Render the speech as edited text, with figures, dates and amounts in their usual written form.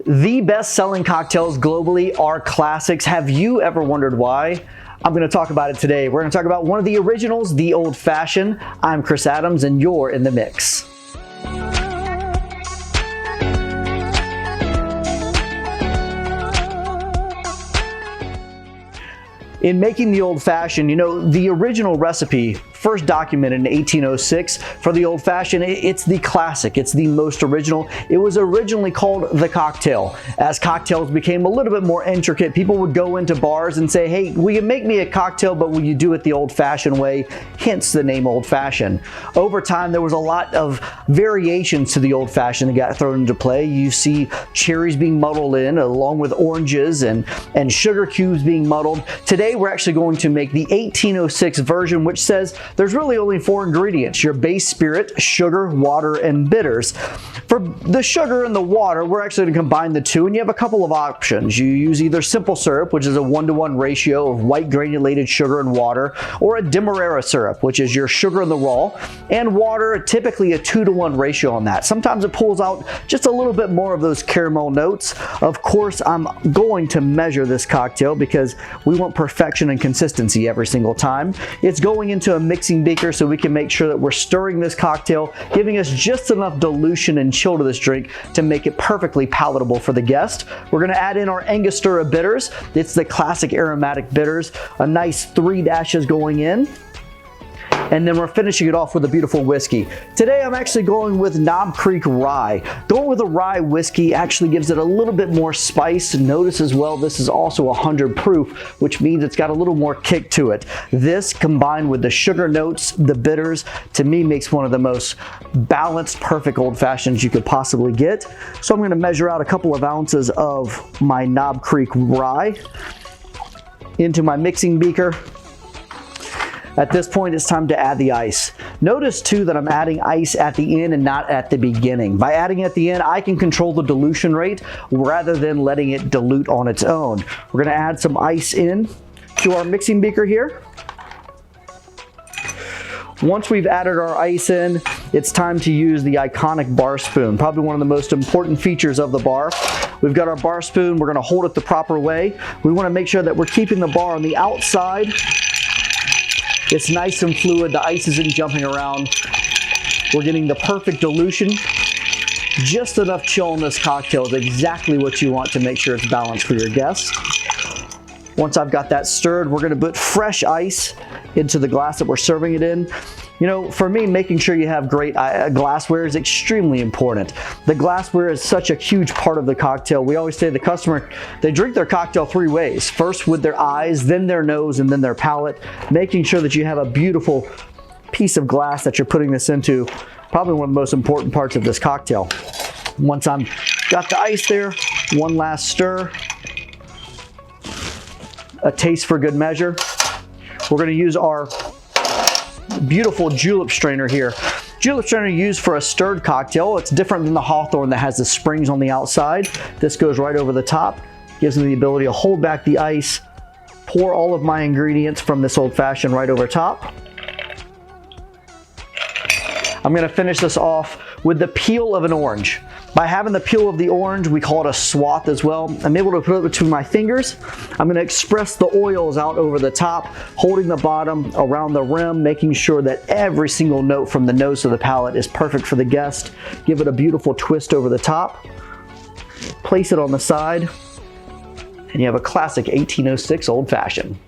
The best-selling cocktails globally are classics. Have you ever wondered why? I'm going to talk about it today. We're going to talk about one of the originals, the Old Fashioned. I'm Chris Adams, and you're in the mix. In making the Old Fashioned, you know, the original recipe, first documented in 1806 for the Old Fashioned, it's the classic, it's the most original. It was originally called the cocktail. As cocktails became a little bit more intricate, people would go into bars and say, hey, will you make me a cocktail, but will you do it the Old Fashioned way? Hence the name Old Fashioned. Over time, there was a lot of variations to the Old Fashioned that got thrown into play. You see cherries being muddled in along with oranges and sugar cubes being muddled. Today, we're actually going to make the 1806 version, which says there's really only 4 ingredients: your base spirit, sugar, water, and bitters. For the sugar and the water, we're actually going to combine the two, and you have a couple of options. You use either simple syrup, which is a 1-to-1 ratio of white granulated sugar and water, or a Demerara syrup, which is your sugar in the raw, and water, typically a 2-to-1 ratio on that. Sometimes it pulls out just a little bit more of those caramel notes. Of course, I'm going to measure this cocktail because we want perfection and consistency every single time. It's going into a mixing beaker so we can make sure that we're stirring this cocktail, giving us just enough dilution and chill to this drink to make it perfectly palatable for the guest. We're going to add in our Angostura bitters. It's the classic aromatic bitters, a nice 3 dashes going in. And then we're finishing it off with a beautiful whiskey. Today I'm actually going with Knob Creek Rye. Going with a Rye Whiskey actually gives it a little bit more spice. Notice as well, this is also 100 proof, which means it's got a little more kick to it. This combined with the sugar notes, the bitters, to me makes one of the most balanced, perfect Old Fashions you could possibly get. So I'm going to measure out a couple of ounces of my Knob Creek Rye into my mixing beaker. At this point, it's time to add the ice. Notice too that I'm adding ice at the end and not at the beginning. By adding it at the end, I can control the dilution rate rather than letting it dilute on its own. We're gonna add some ice in to our mixing beaker here. Once we've added our ice in, it's time to use the iconic bar spoon, probably one of the most important features of the bar. We've got our bar spoon, we're gonna hold it the proper way. We wanna make sure that we're keeping the bar on the outside. It's nice and fluid, the ice isn't jumping around. We're getting the perfect dilution. Just enough chill in this cocktail is exactly what you want to make sure it's balanced for your guests. Once I've got that stirred, we're gonna put fresh ice into the glass that we're serving it in. You know, for me, making sure you have great glassware is extremely important. The glassware is such a huge part of the cocktail. We always say the customer, they drink their cocktail 3 ways. First with their eyes, then their nose, and then their palate. Making sure that you have a beautiful piece of glass that you're putting this into, probably one of the most important parts of this cocktail. Once I'm got the ice there, one last stir, a taste for good measure. We're gonna use our beautiful julep strainer here. Julep strainer used for a stirred cocktail. It's different than the Hawthorne that has the springs on the outside. This goes right over the top, gives me the ability to hold back the ice, pour all of my ingredients from this Old Fashioned right over top. I'm gonna finish this off with the peel of an orange. By having the peel of the orange, we call it a swath as well. I'm able to put it between my fingers. I'm gonna express the oils out over the top, holding the bottom around the rim, making sure that every single note from the nose to the palate is perfect for the guest. Give it a beautiful twist over the top. Place it on the side, and you have a classic 1806 Old Fashioned.